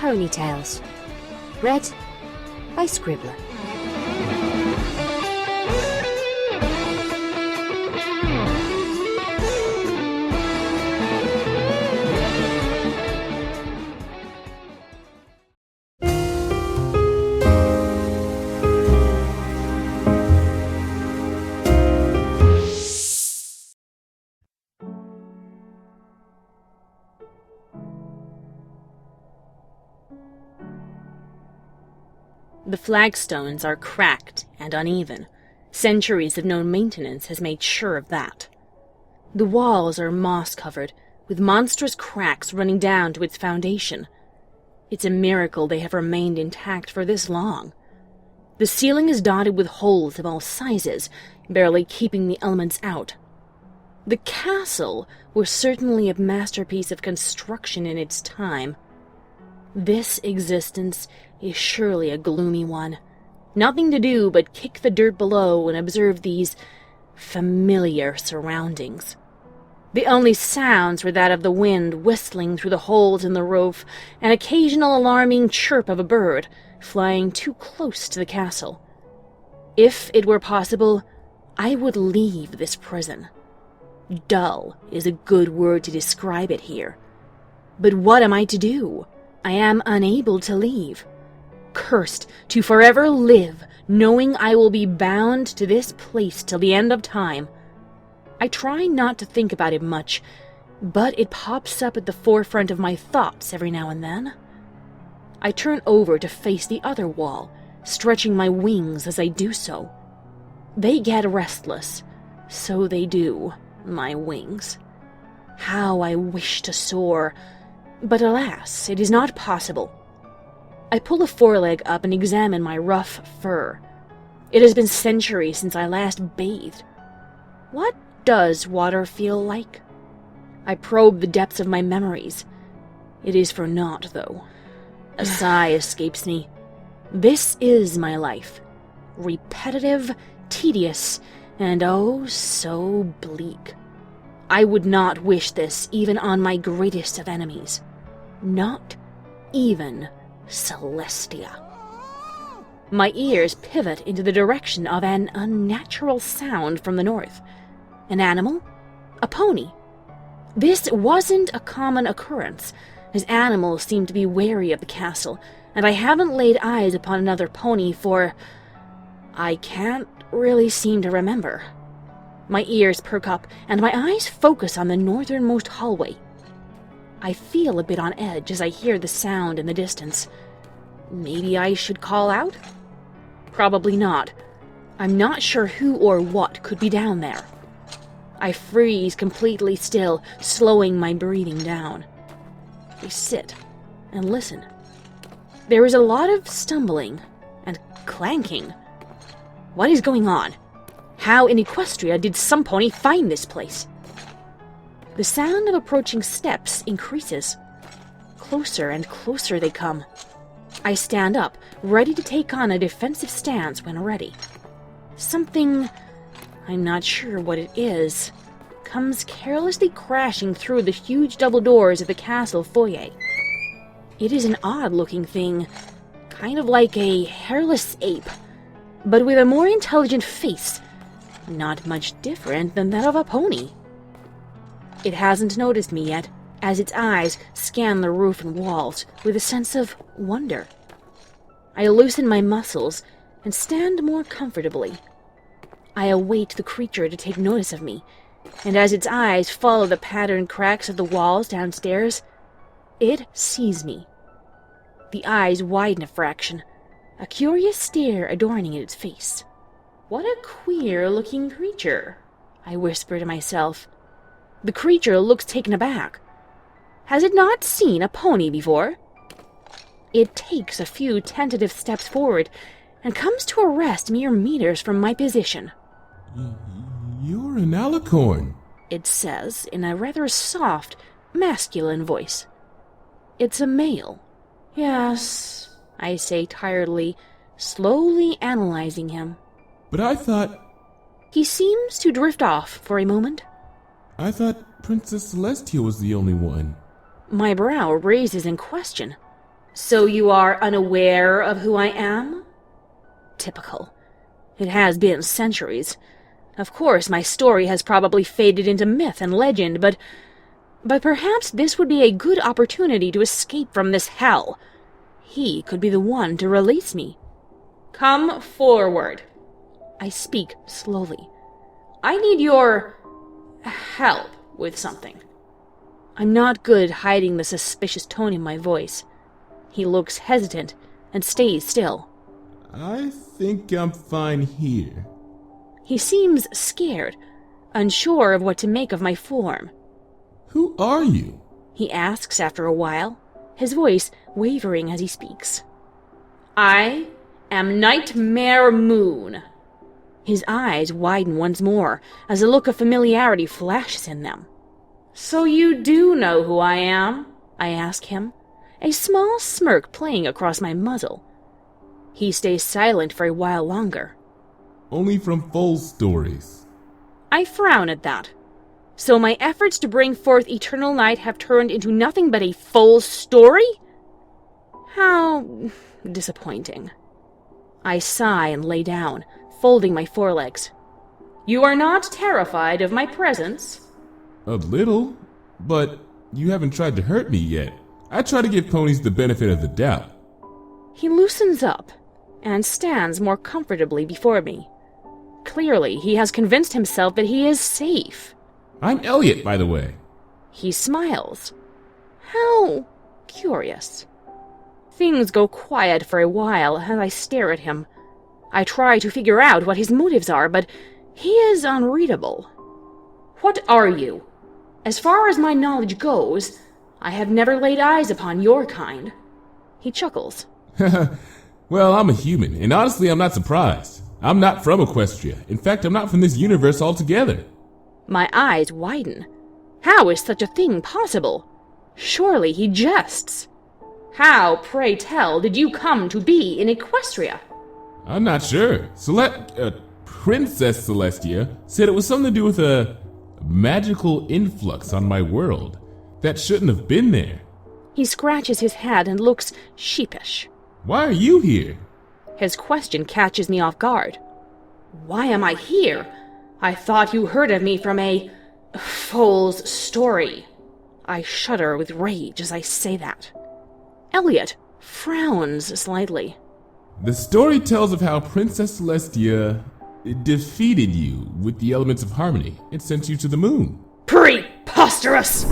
Pony Tales. Read by Scribbler. The flagstones are cracked and uneven. Centuries of no maintenance has made sure of that. The walls are moss-covered, with monstrous cracks running down to its foundation. It's a miracle they have remained intact for this long. The ceiling is dotted with holes of all sizes, barely keeping the elements out. The castle was certainly a masterpiece of construction in its time. This existence is surely a gloomy one. Nothing to do but kick the dirt below and observe these familiar surroundings. The only sounds were that of the wind whistling through the holes in the roof, an occasional alarming chirp of a bird flying too close to the castle. If it were possible, I would leave this prison. Dull is a good word to describe it here. But what am I to do? I am unable to leave. Cursed to forever live, knowing I will be bound to this place till the end of time. I try not to think about it much, but it pops up at the forefront of my thoughts every now and then. I turn over to face the other wall, stretching my wings as I do so. They get restless. So they do, my wings. How I wish to soar, but alas, it is not possible. I pull a foreleg up and examine my rough fur. It has been centuries since I last bathed. What does water feel like? I probe the depths of my memories. It is for naught, though. A sigh escapes me. This is my life. Repetitive, tedious, and oh so bleak. I would not wish this even on my greatest of enemies. Not even Celestia. My ears pivot into the direction of an unnatural sound from the north. An animal? A pony. This wasn't a common occurrence, as animals seem to be wary of the castle, and I haven't laid eyes upon another pony for... I can't really seem to remember. My ears perk up, and my eyes focus on the northernmost hallway. I feel a bit on edge as I hear the sound in the distance. Maybe I should call out? Probably not. I'm not sure who or what could be down there. I freeze completely still, slowing my breathing down. I sit and listen. There is a lot of stumbling and clanking. What is going on? How in Equestria did some pony find this place? The sound of approaching steps increases. Closer and closer they come. I stand up, ready to take on a defensive stance when ready. Something, I'm not sure what it is, comes carelessly crashing through the huge double doors of the castle foyer. It is an odd-looking thing, kind of like a hairless ape, but with a more intelligent face, not much different than that of a pony. It hasn't noticed me yet, as its eyes scan the roof and walls with a sense of wonder. I loosen my muscles and stand more comfortably. I await the creature to take notice of me, and as its eyes follow the patterned cracks of the walls downstairs, it sees me. The eyes widen a fraction, a curious stare adorning its face. What a queer-looking creature, I whisper to myself. The creature looks taken aback. Has it not seen a pony before? It takes a few tentative steps forward and comes to a rest mere meters from my position. You're an alicorn, it says in a rather soft, masculine voice. It's a male. Yes, I say tiredly, slowly analyzing him. But I thought... He seems to drift off for a moment. I thought Princess Celestia was the only one. My brow raises in question. So you are unaware of who I am? Typical. It has been centuries. Of course, my story has probably faded into myth and legend, but perhaps this would be a good opportunity to escape from this hell. He could be the one to release me. Come forward. I speak slowly. I need your help with something. I'm not good hiding the suspicious tone in my voice. He looks hesitant and stays still. I think I'm fine here. He seems scared, unsure of what to make of my form. Who are you? He asks after a while, his voice wavering as he speaks. I am Nightmare Moon. His eyes widen once more as a look of familiarity flashes in them. So you do know who I am? I ask him, a small smirk playing across my muzzle. He stays silent for a while longer. Only from full stories. I frown at that. So my efforts to bring forth eternal night have turned into nothing but a full story? How disappointing. I sigh and lay down, folding my forelegs. You are not terrified of my presence? A little, but you haven't tried to hurt me yet. I try to give ponies the benefit of the doubt. He loosens up and stands more comfortably before me. Clearly, he has convinced himself that he is safe. I'm Elliot, by the way. He smiles. How curious. Things go quiet for a while as I stare at him. I try to figure out what his motives are, but he is unreadable. What are you? As far as my knowledge goes, I have never laid eyes upon your kind. He chuckles. Well, I'm a human, and honestly, I'm not surprised. I'm not from Equestria. In fact, I'm not from this universe altogether. My eyes widen. How is such a thing possible? Surely he jests. How, pray tell, did you come to be in Equestria? I'm not sure. Princess Celestia said it was something to do with a magical influx on my world that shouldn't have been there. He scratches his head and looks sheepish. Why are you here? His question catches me off guard. Why am I here? I thought you heard of me from a fool's story. I shudder with rage as I say that. Elliot frowns slightly. The story tells of how Princess Celestia defeated you with the elements of harmony and sent you to the moon. Preposterous!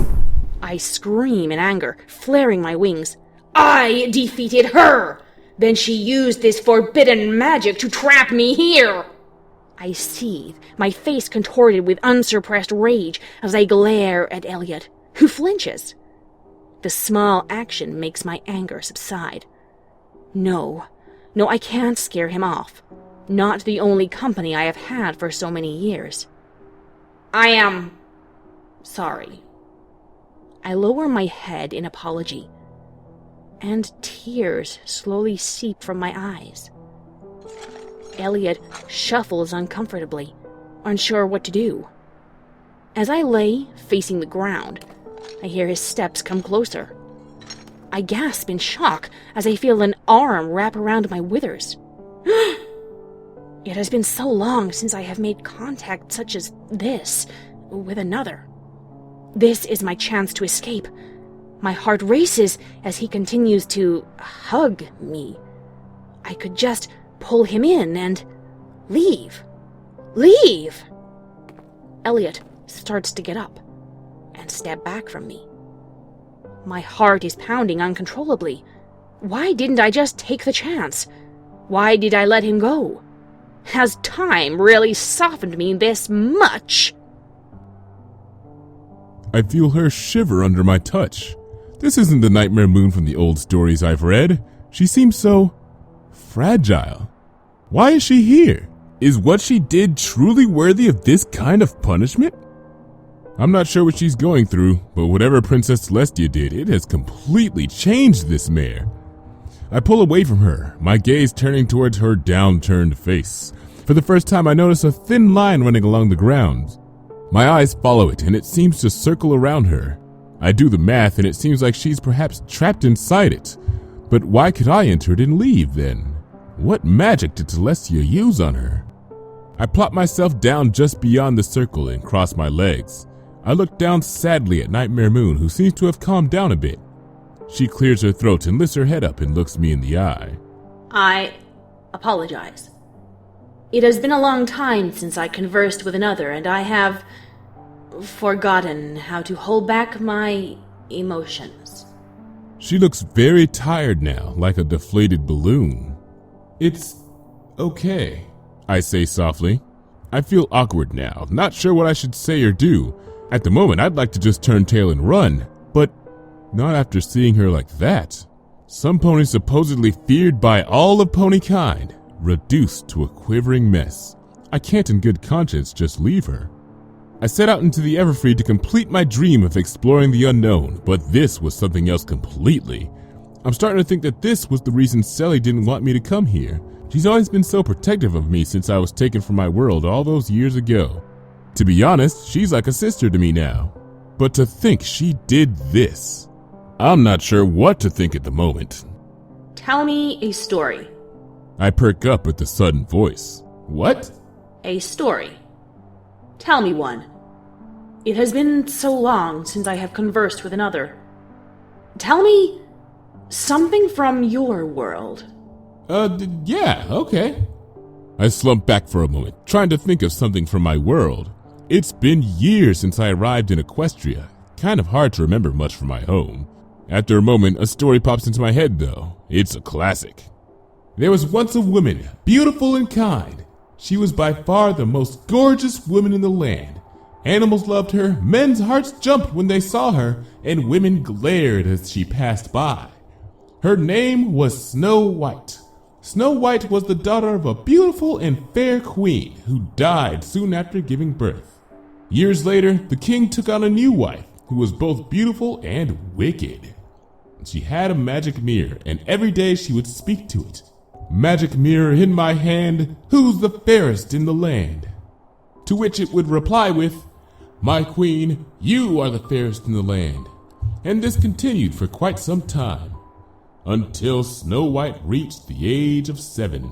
I scream in anger, flaring my wings. I defeated her! Then she used this forbidden magic to trap me here! I seethe, my face contorted with unsuppressed rage as I glare at Elliot, who flinches. The small action makes my anger subside. No, I can't scare him off. Not the only company I have had for so many years. I am sorry. I lower my head in apology, and tears slowly seep from my eyes. Elliot shuffles uncomfortably, unsure what to do. As I lay facing the ground, I hear his steps come closer. I gasp in shock as I feel an arm wrap around my withers. It has been so long since I have made contact such as this with another. This is my chance to escape. My heart races as he continues to hug me. I could just pull him in and leave. Leave! Elliot starts to get up and step back from me. My heart is pounding uncontrollably. Why didn't I just take the chance? Why did I let him go? Has time really softened me this much? I feel her shiver under my touch. This isn't the Nightmare Moon from the old stories I've read. She seems so fragile. Why is she here? Is what she did truly worthy of this kind of punishment? I'm not sure what she's going through, but whatever Princess Celestia did, it has completely changed this mare. I pull away from her, my gaze turning towards her downturned face. For the first time, I notice a thin line running along the ground. My eyes follow it, and it seems to circle around her. I do the math, and it seems like she's perhaps trapped inside it. But why could I enter it and leave then? What magic did Celestia use on her? I plop myself down just beyond the circle and cross my legs. I look down sadly at Nightmare Moon, who seems to have calmed down a bit. She clears her throat and lifts her head up and looks me in the eye. I apologize. It has been a long time since I conversed with another, and I have forgotten how to hold back my emotions. She looks very tired now, like a deflated balloon. It's okay, I say softly. I feel awkward now, not sure what I should say or do. At the moment, I'd like to just turn tail and run, but not after seeing her like that. Some pony supposedly feared by all of pony kind, reduced to a quivering mess. I can't in good conscience just leave her. I set out into the Everfree to complete my dream of exploring the unknown, but this was something else completely. I'm starting to think that this was the reason Sally didn't want me to come here. She's always been so protective of me since I was taken from my world all those years ago. To be honest, she's like a sister to me now. But to think she did this. I'm not sure what to think at the moment. Tell me a story. I perk up at the sudden voice. What? A story. Tell me one. It has been so long since I have conversed with another. Tell me something from your world. Yeah, okay. I slump back for a moment, trying to think of something from my world. It's been years since I arrived in Equestria. Kind of hard to remember much from my home. After a moment, a story pops into my head, though. It's a classic. There was once a woman, beautiful and kind. She was by far the most gorgeous woman in the land. Animals loved her, men's hearts jumped when they saw her, and women glared as she passed by. Her name was Snow White. Snow White was the daughter of a beautiful and fair queen who died soon after giving birth. Years later, the king took on a new wife who was both beautiful and wicked. She had a magic mirror, and every day she would speak to it. Magic mirror in my hand, who's the fairest in the land? To which it would reply with, my queen, you are the fairest in the land. And this continued for quite some time, until Snow White reached the age of 7.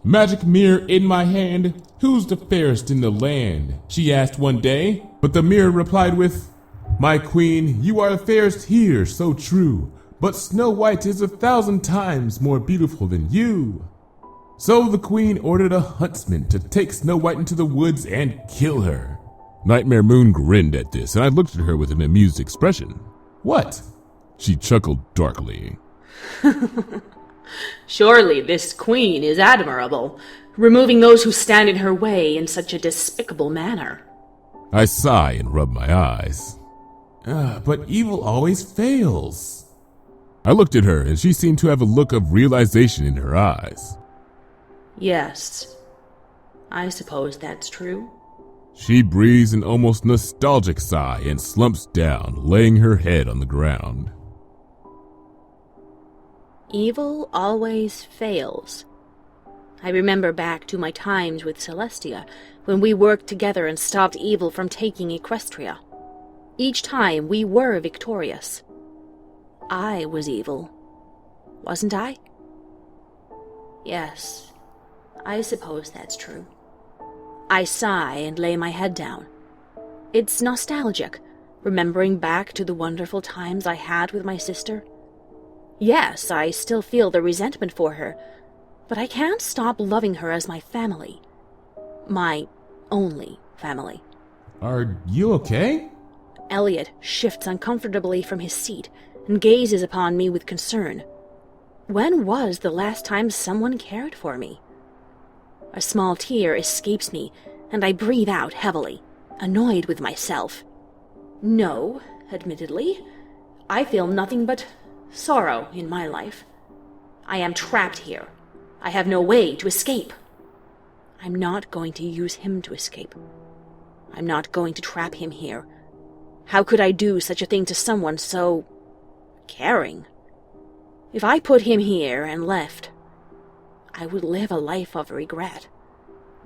Magic mirror in my hand, who's the fairest in the land? She asked one day, but the mirror replied with, my queen, you are the fairest here, so true. But Snow White is 1,000 times more beautiful than you. So the queen ordered a huntsman to take Snow White into the woods and kill her. Nightmare Moon grinned at this, and I looked at her with an amused expression. What? She chuckled darkly. Surely this queen is admirable, removing those who stand in her way in such a despicable manner. I sigh and rub my eyes. But evil always fails. I looked at her, and she seemed to have a look of realization in her eyes. Yes, I suppose that's true. She breathes an almost nostalgic sigh and slumps down, laying her head on the ground. Evil always fails. I remember back to my times with Celestia, when we worked together and stopped evil from taking Equestria. Each time we were victorious. I was evil, wasn't I? Yes, I suppose that's true. I sigh and lay my head down. It's nostalgic, remembering back to the wonderful times I had with my sister. Yes, I still feel the resentment for her, but I can't stop loving her as my family. My only family. Are you okay? Elliot shifts uncomfortably from his seat and gazes upon me with concern. When was the last time someone cared for me? A small tear escapes me, and I breathe out heavily, annoyed with myself. No, admittedly, I feel nothing but sorrow in my life. I am trapped here. I have no way to escape. I'm not going to use him to escape. I'm not going to trap him here. How could I do such a thing to someone so caring? If I put him here and left, I would live a life of regret,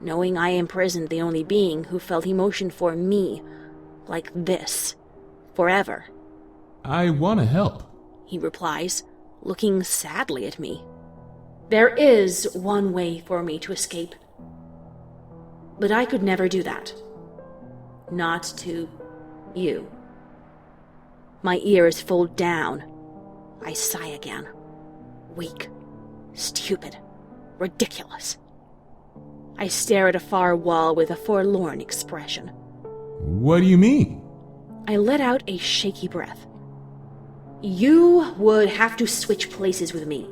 knowing I imprisoned the only being who felt emotion for me like this, forever. I want to help, he replies, looking sadly at me. There is one way for me to escape. But I could never do that. Not to you. My ears fold down. I sigh again. Weak. Stupid. Ridiculous. I stare at a far wall with a forlorn expression. What do you mean? I let out a shaky breath. You would have to switch places with me.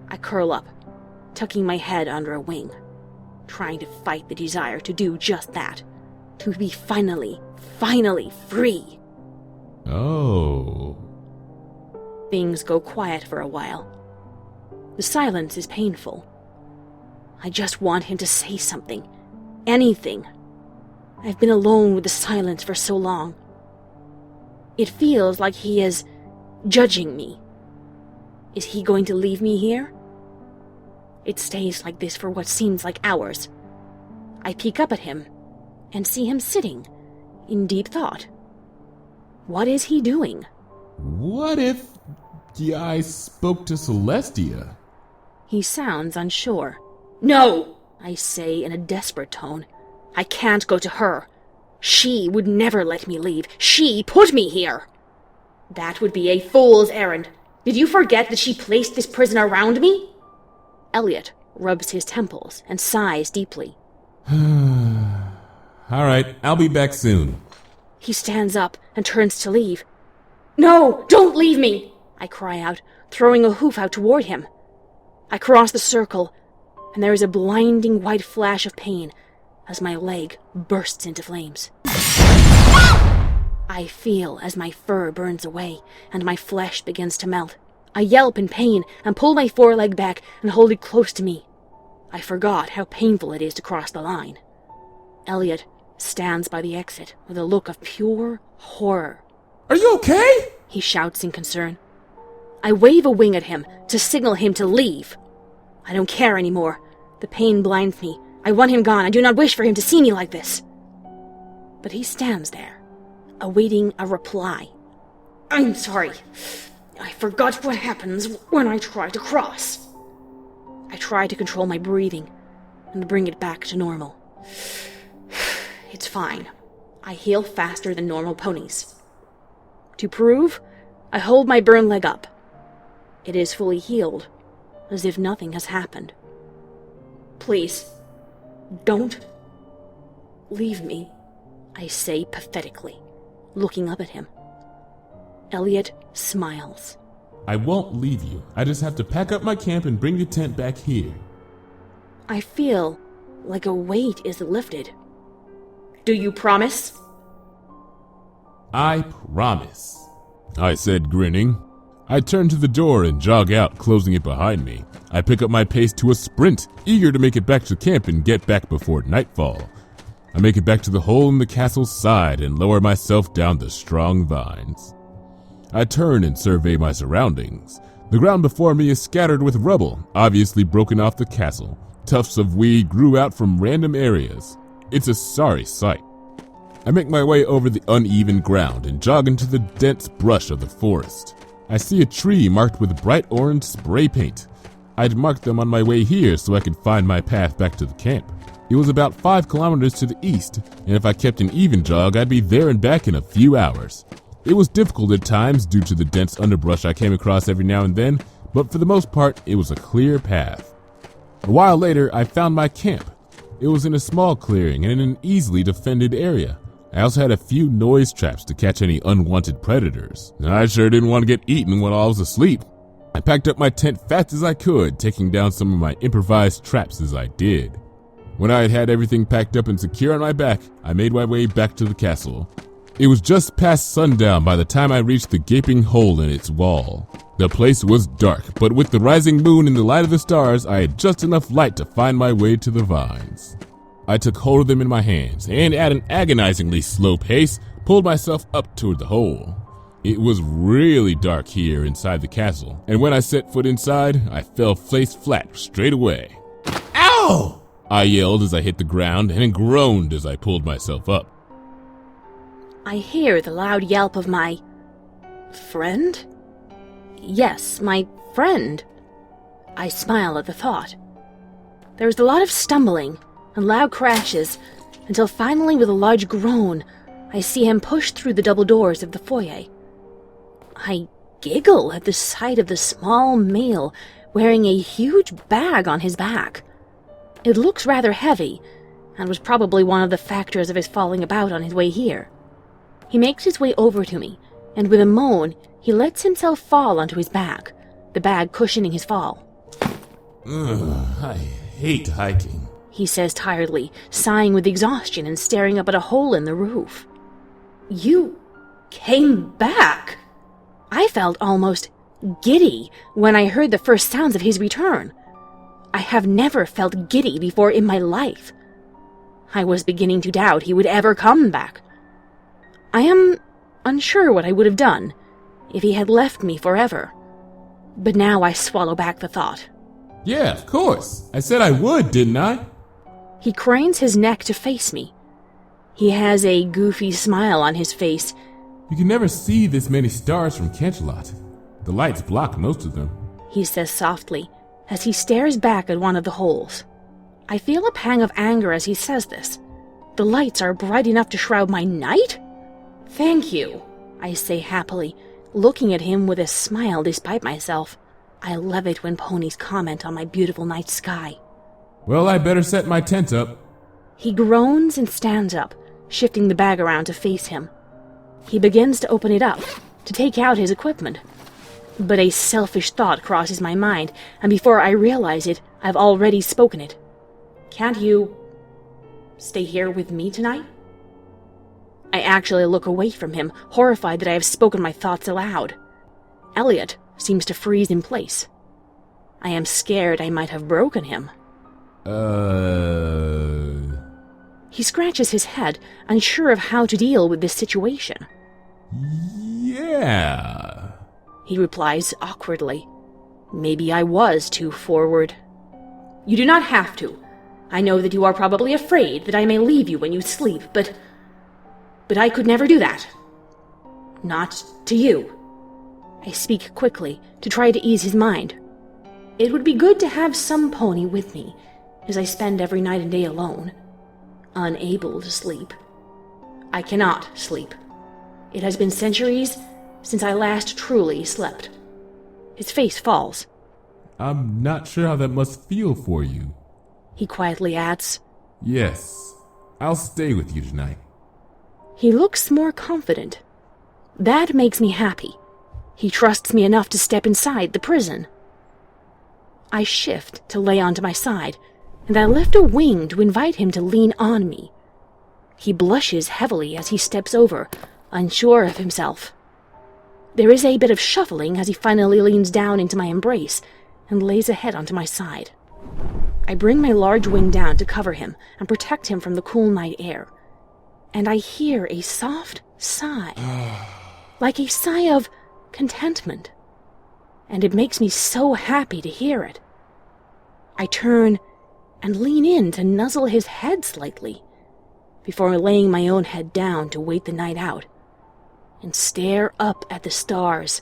I curl up, tucking my head under a wing, trying to fight the desire to do just that. To be finally free. Oh. Things go quiet for a while. The silence is painful. I just want him to say something. Anything. I've been alone with the silence for so long. It feels like he is judging me. Is he going to leave me here? It stays like this for what seems like hours. I peek up at him and see him sitting in deep thought. What is he doing? What if I spoke to Celestia? He sounds unsure. No, I say in a desperate tone. I can't go to her. She would never let me leave. She put me here. That would be a fool's errand. Did you forget that she placed this prison around me? Elliot rubs his temples and sighs deeply. All right, I'll be back soon. He stands up and turns to leave. No, don't leave me! I cry out, throwing a hoof out toward him. I cross the circle, and there is a blinding white flash of pain as my leg bursts into flames. I feel as my fur burns away and my flesh begins to melt. I yelp in pain and pull my foreleg back and hold it close to me. I forgot how painful it is to cross the line. Elliot stands by the exit with a look of pure horror. Are you okay? He shouts in concern. I wave a wing at him to signal him to leave. I don't care anymore. The pain blinds me. I want him gone. I do not wish for him to see me like this. But he stands there, awaiting a reply. I'm sorry. I forgot what happens when I try to cross. I try to control my breathing and bring it back to normal. It's fine. I heal faster than normal ponies. To prove, I hold my burn leg up. It is fully healed, as if nothing has happened. Please, don't leave me, I say pathetically, looking up at him. Elliot smiles. I won't leave you. I just have to pack up my camp and bring the tent back here. I feel like a weight is lifted. Do you promise? I promise, I said, grinning. I turn to the door and jog out, closing it behind me. I pick up my pace to a sprint, eager to make it back to camp and get back before nightfall. I make it back to the hole in the castle's side and lower myself down the strong vines. I turn and survey my surroundings. The ground before me is scattered with rubble, obviously broken off the castle. Tufts of weed grew out from random areas. It's a sorry sight. I make my way over the uneven ground and jog into the dense brush of the forest. I see a tree marked with bright orange spray paint. I'd marked them on my way here so I could find my path back to the camp. It was about 5 kilometers to the east, and if I kept an even jog, I'd be there and back in a few hours. It was difficult at times due to the dense underbrush I came across every now and then, but for the most part, it was a clear path. A while later, I found my camp. It was in a small clearing and in an easily defended area. I also had a few noise traps to catch any unwanted predators. I sure didn't want to get eaten while I was asleep. I packed up my tent fast as I could, taking down some of my improvised traps as I did. When I had had everything packed up and secure on my back, I made my way back to the castle. It was just past sundown by the time I reached the gaping hole in its wall. The place was dark, but with the rising moon and the light of the stars, I had just enough light to find my way to the vines. I took hold of them in my hands, and at an agonizingly slow pace, pulled myself up toward the hole. It was really dark here inside the castle, and when I set foot inside, I fell face flat straight away. Ow! I yelled as I hit the ground, and groaned as I pulled myself up. I hear the loud yelp of my friend? Yes, my friend. I smile at the thought. There is a lot of stumbling and loud crashes, until finally, with a large groan, I see him push through the double doors of the foyer. I giggle at the sight of the small male wearing a huge bag on his back. It looks rather heavy, and was probably one of the factors of his falling about on his way here. He makes his way over to me, and with a moan, he lets himself fall onto his back, the bag cushioning his fall. I hate hiking, he says tiredly, sighing with exhaustion and staring up at a hole in the roof. You came back? I felt almost giddy when I heard the first sounds of his return. I have never felt giddy before in my life. I was beginning to doubt he would ever come back. I am unsure what I would have done if he had left me forever. But now I swallow back the thought. Yeah, of course. I said I would, didn't I? He cranes his neck to face me. He has a goofy smile on his face. You can never see this many stars from Kenchelot. The lights block most of them, he says softly, as he stares back at one of the holes. I feel a pang of anger as he says this. The lights are bright enough to shroud my night? Thank you, I say happily, looking at him with a smile despite myself. I love it when ponies comment on my beautiful night sky. Well, I better set my tent up. He groans and stands up, shifting the bag around to face him. He begins to open it up, to take out his equipment. But a selfish thought crosses my mind, and before I realize it, I've already spoken it. Can't you stay here with me tonight? I actually look away from him, horrified that I have spoken my thoughts aloud. Elliot seems to freeze in place. I am scared I might have broken him. He scratches his head, unsure of how to deal with this situation. Yeah, he replies awkwardly. Maybe I was too forward. You do not have to. I know that you are probably afraid that I may leave you when you sleep, but I could never do that. Not to you. I speak quickly to try to ease his mind. It would be good to have some pony with me, as I spend every night and day alone, unable to sleep. I cannot sleep. It has been centuries since I last truly slept. His face falls. I'm not sure how that must feel for you, he quietly adds. Yes, I'll stay with you tonight. He looks more confident. That makes me happy. He trusts me enough to step inside the prison. I shift to lay onto my side, and I lift a wing to invite him to lean on me. He blushes heavily as he steps over, unsure of himself. There is a bit of shuffling as he finally leans down into my embrace and lays a head onto my side. I bring my large wing down to cover him and protect him from the cool night air, and I hear a soft sigh, like a sigh of contentment, and it makes me so happy to hear it. I turn and lean in to nuzzle his head slightly, before laying my own head down to wait the night out, and stare up at the stars.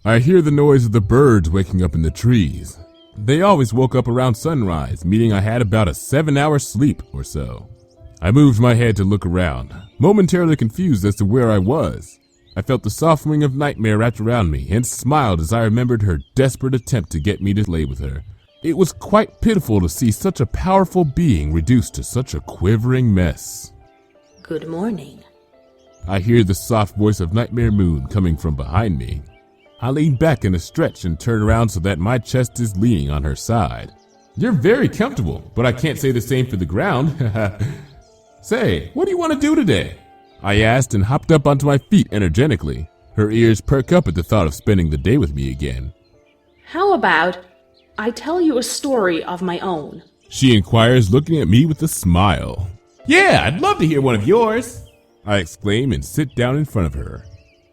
I hear the noise of the birds waking up in the trees. They always woke up around sunrise, meaning I had about a 7-hour sleep or so. I moved my head to look around, momentarily confused as to where I was. I felt the soft wing of nightmare wrapped around me and smiled as I remembered her desperate attempt to get me to lay with her. It was quite pitiful to see such a powerful being reduced to such a quivering mess. Good morning. I hear the soft voice of Nightmare Moon coming from behind me. I lean back in a stretch and turn around so that my chest is leaning on her side. You're very comfortable, but I can't say the same for the ground. Say, what do you want to do today? I asked and hopped up onto my feet energetically. Her ears perk up at the thought of spending the day with me again. How about I tell you a story of my own? She inquires, looking at me with a smile. Yeah, I'd love to hear one of yours. I exclaim and sit down in front of her.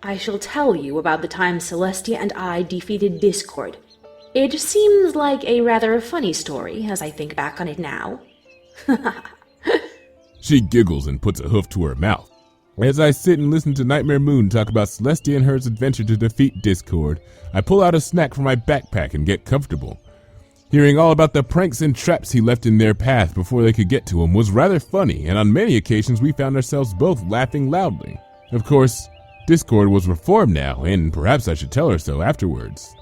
I shall tell you about the time Celestia and I defeated Discord. It seems like a rather funny story as I think back on it now. She giggles and puts a hoof to her mouth. As I sit and listen to Nightmare Moon talk about Celestia and her adventure to defeat Discord, I pull out a snack from my backpack and get comfortable. Hearing all about the pranks and traps he left in their path before they could get to him was rather funny, and on many occasions we found ourselves both laughing loudly. Of course, Discord was reformed now, and perhaps I should tell her so afterwards.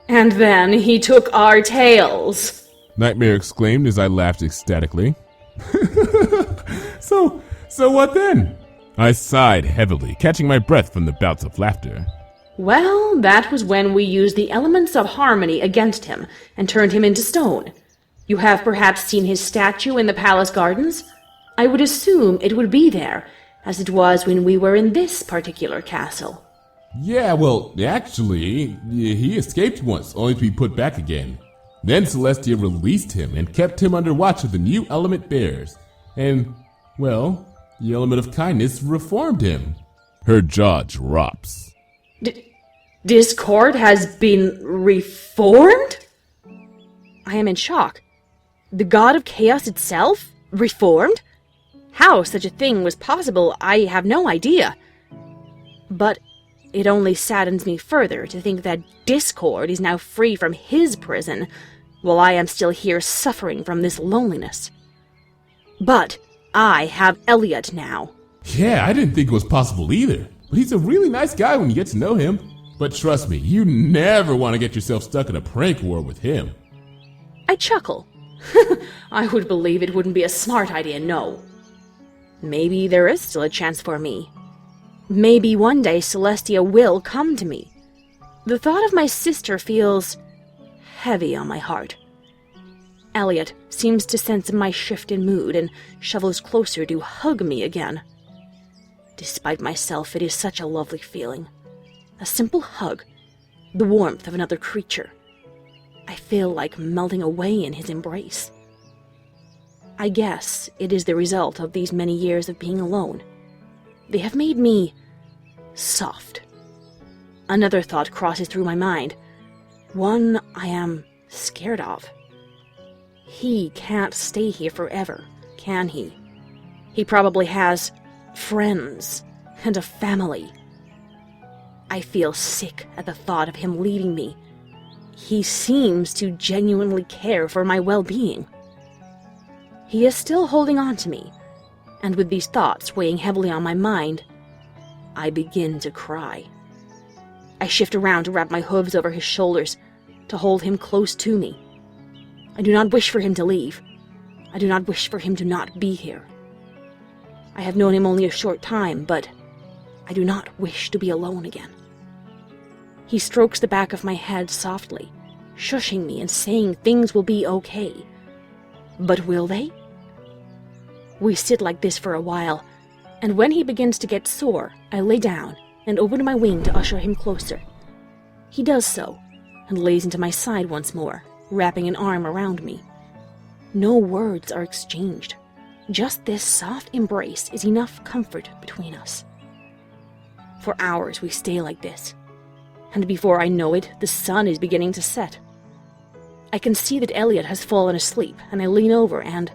And then he took our tails, Nightmare exclaimed as I laughed ecstatically. So what then? I sighed heavily, catching my breath from the bouts of laughter. Well, that was when we used the elements of harmony against him and turned him into stone. You have perhaps seen his statue in the palace gardens? I would assume it would be there, as it was when we were in this particular castle. Yeah, well, actually, he escaped once, only to be put back again. Then Celestia released him and kept him under watch of the new element bears. And, well, the element of kindness reformed him. Her jaw drops. Discord has been reformed? I am in shock. The god of chaos itself? Reformed? How such a thing was possible, I have no idea. But it only saddens me further to think that Discord is now free from his prison, while I am still here suffering from this loneliness. But I have Elliot now. Yeah, I didn't think it was possible either. But he's a really nice guy when you get to know him. But trust me, you never want to get yourself stuck in a prank war with him. I chuckle. I would believe it wouldn't be a smart idea, no. Maybe there is still a chance for me. Maybe one day Celestia will come to me. The thought of my sister feels heavy on my heart. Elliot seems to sense my shift in mood and shovels closer to hug me again. Despite myself, it is such a lovely feeling. A simple hug, the warmth of another creature. I feel like melting away in his embrace. I guess it is the result of these many years of being alone. They have made me soft. Another thought crosses through my mind, one I am scared of. He can't stay here forever, can he? He probably has friends and a family. I feel sick at the thought of him leaving me. He seems to genuinely care for my well-being. He is still holding on to me, and with these thoughts weighing heavily on my mind, I begin to cry. I shift around to wrap my hooves over his shoulders, to hold him close to me. I do not wish for him to leave. I do not wish for him to not be here. I have known him only a short time, but I do not wish to be alone again. He strokes the back of my head softly, shushing me and saying things will be okay. But will they? We sit like this for a while, and when he begins to get sore, I lay down and open my wing to usher him closer. He does so, and lays into my side once more, wrapping an arm around me. No words are exchanged. Just this soft embrace is enough comfort between us. For hours we stay like this, and before I know it, the sun is beginning to set. I can see that Elliot has fallen asleep, and I lean over and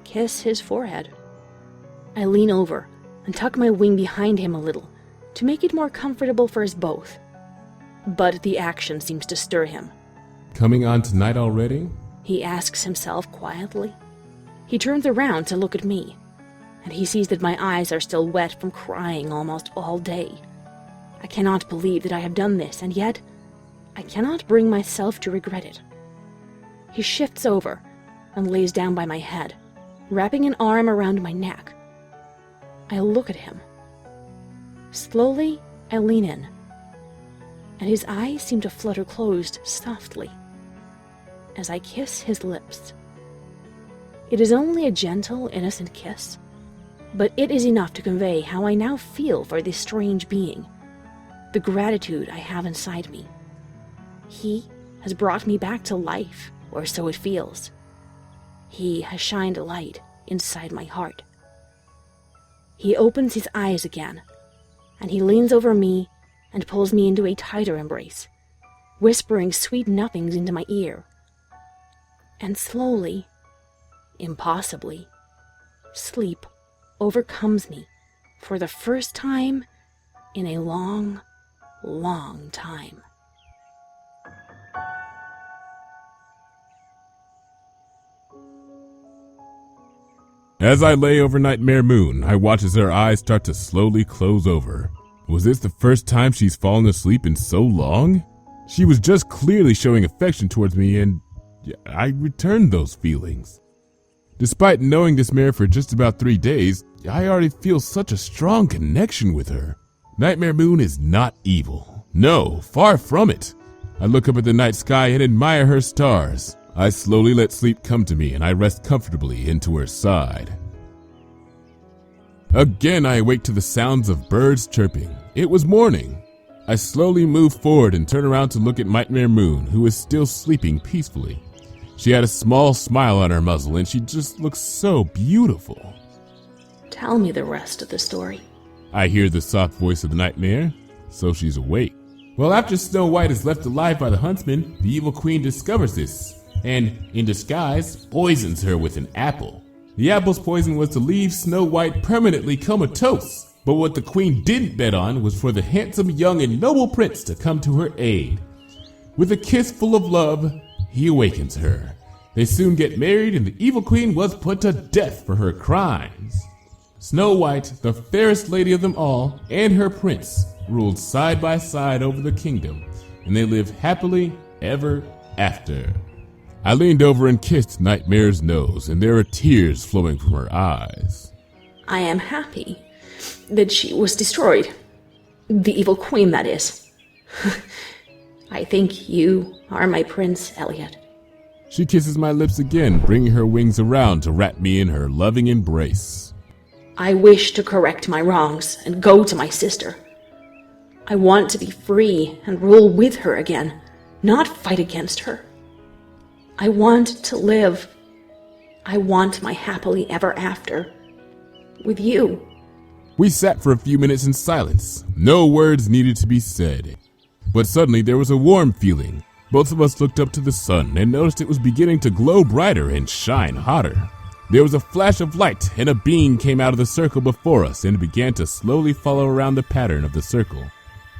kiss his forehead. I lean over and tuck my wing behind him a little, to make it more comfortable for us both. But the action seems to stir him. Coming on tonight already? He asks himself quietly. He turns around to look at me, and he sees that my eyes are still wet from crying almost all day. I cannot believe that I have done this, and yet I cannot bring myself to regret it. He shifts over and lays down by my head, wrapping an arm around my neck. I look at him. Slowly, I lean in, and his eyes seem to flutter closed softly as I kiss his lips. It is only a gentle, innocent kiss, but it is enough to convey how I now feel for this strange being, the gratitude I have inside me. He has brought me back to life, or so it feels. He has shined a light inside my heart. he opens his eyes again, and he leans over me and pulls me into a tighter embrace, whispering sweet nothings into my ear. And slowly, impossibly, sleep overcomes me for the first time in a long, long time. As I lay over Nightmare Moon, I watch as her eyes start to slowly close over. Was this the first time she's fallen asleep in so long? She was just clearly showing affection towards me, and I returned those feelings. Despite knowing this mare for just about 3 days, I already feel such a strong connection with her. Nightmare Moon is not evil. No, far from it. I look up at the night sky and admire her stars. I slowly let sleep come to me and I rest comfortably into her side. Again, I awake to the sounds of birds chirping. It was morning. I slowly move forward and turn around to look at Nightmare Moon, who is still sleeping peacefully. She had a small smile on her muzzle and she just looks so beautiful. Tell me the rest of the story. I hear the soft voice of the nightmare, so she's awake. Well, after Snow White is left alive by the huntsman, the evil queen discovers this, and, in disguise, poisons her with an apple. The apple's poison was to leave Snow White permanently comatose, but what the queen didn't bet on was for the handsome young and noble prince to come to her aid. With a kiss full of love, he awakens her. They soon get married and the evil queen was put to death for her crimes. Snow White, the fairest lady of them all, and her prince ruled side by side over the kingdom, and they lived happily ever after. I leaned over and kissed Nightmare's nose, and there are tears flowing from her eyes. I am happy that she was destroyed. The evil queen, that is. I think you are my prince, Elliot. She kisses my lips again, bringing her wings around to wrap me in her loving embrace. I wish to correct my wrongs and go to my sister. I want to be free and rule with her again, not fight against her. I want to live. I want my happily ever after with you. We sat for a few minutes in silence. No words needed to be said. But suddenly there was a warm feeling. Both of us looked up to the sun and noticed it was beginning to glow brighter and shine hotter. There was a flash of light and a being came out of the circle before us and began to slowly follow around the pattern of the circle.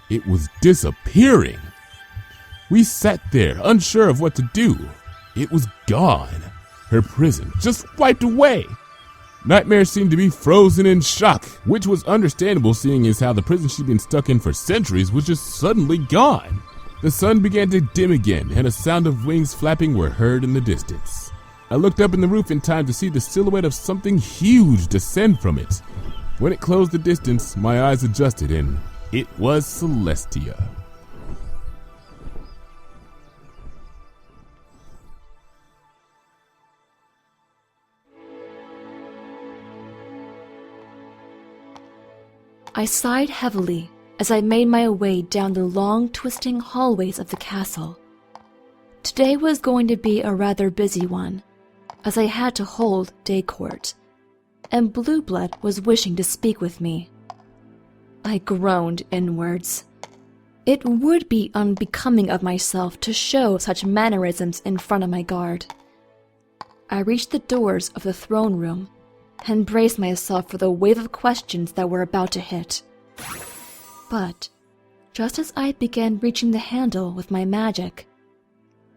It was disappearing. We sat there, unsure of what to do. It was gone. Her prison just wiped away. Nightmare seemed to be frozen in shock, which was understandable seeing as how the prison she'd been stuck in for centuries was just suddenly gone. The sun began to dim again, and a sound of wings flapping were heard in the distance. I looked up in the roof in time to see the silhouette of something huge descend from it. When it closed the distance, my eyes adjusted, and it was Celestia. I sighed heavily as I made my way down the long, twisting hallways of the castle. Today was going to be a rather busy one, as I had to hold day court, and Blue Blood was wishing to speak with me. I groaned inwards. It would be unbecoming of myself to show such mannerisms in front of my guard. I reached the doors of the throne room and braced myself for the wave of questions that were about to hit. But just as I began reaching the handle with my magic,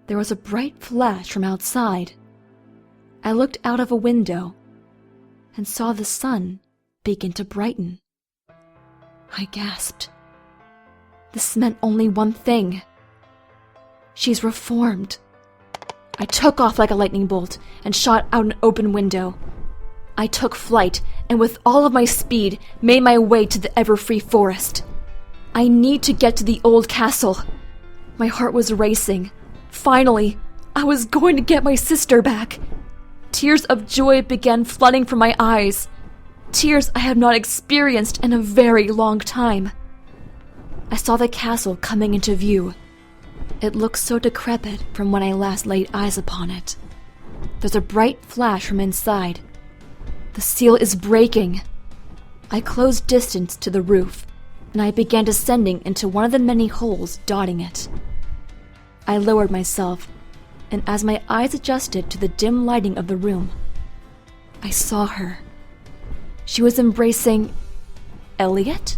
there was a bright flash from outside. I looked out of a window and saw the sun begin to brighten. I gasped. This meant only one thing. She's reformed. I took off like a lightning bolt and shot out an open window. I took flight and with all of my speed made my way to the Everfree forest. I need to get to the old castle. My heart was racing. Finally, I was going to get my sister back. Tears of joy began flooding from my eyes. Tears I have not experienced in a very long time. I saw the castle coming into view. It looked so decrepit from when I last laid eyes upon it. There's a bright flash from inside. The seal is breaking. I closed distance to the roof, and I began descending into one of the many holes dotting it. I lowered myself, and as my eyes adjusted to the dim lighting of the room, I saw her. She was embracing Elliot?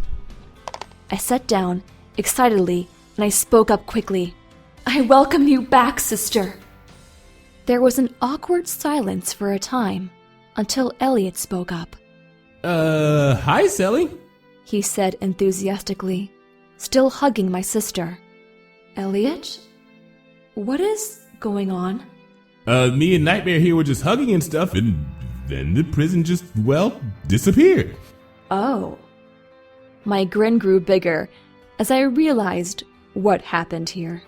I sat down, excitedly, and I spoke up quickly. "I welcome you back, sister." There was an awkward silence for a time, until Elliot spoke up. Hi, Sally," he said enthusiastically, still hugging my sister. "Elliot? What is going on?" Me and Nightmare here were just hugging and stuff, and then the prison just, well, disappeared. Oh. My grin grew bigger as I realized what happened here.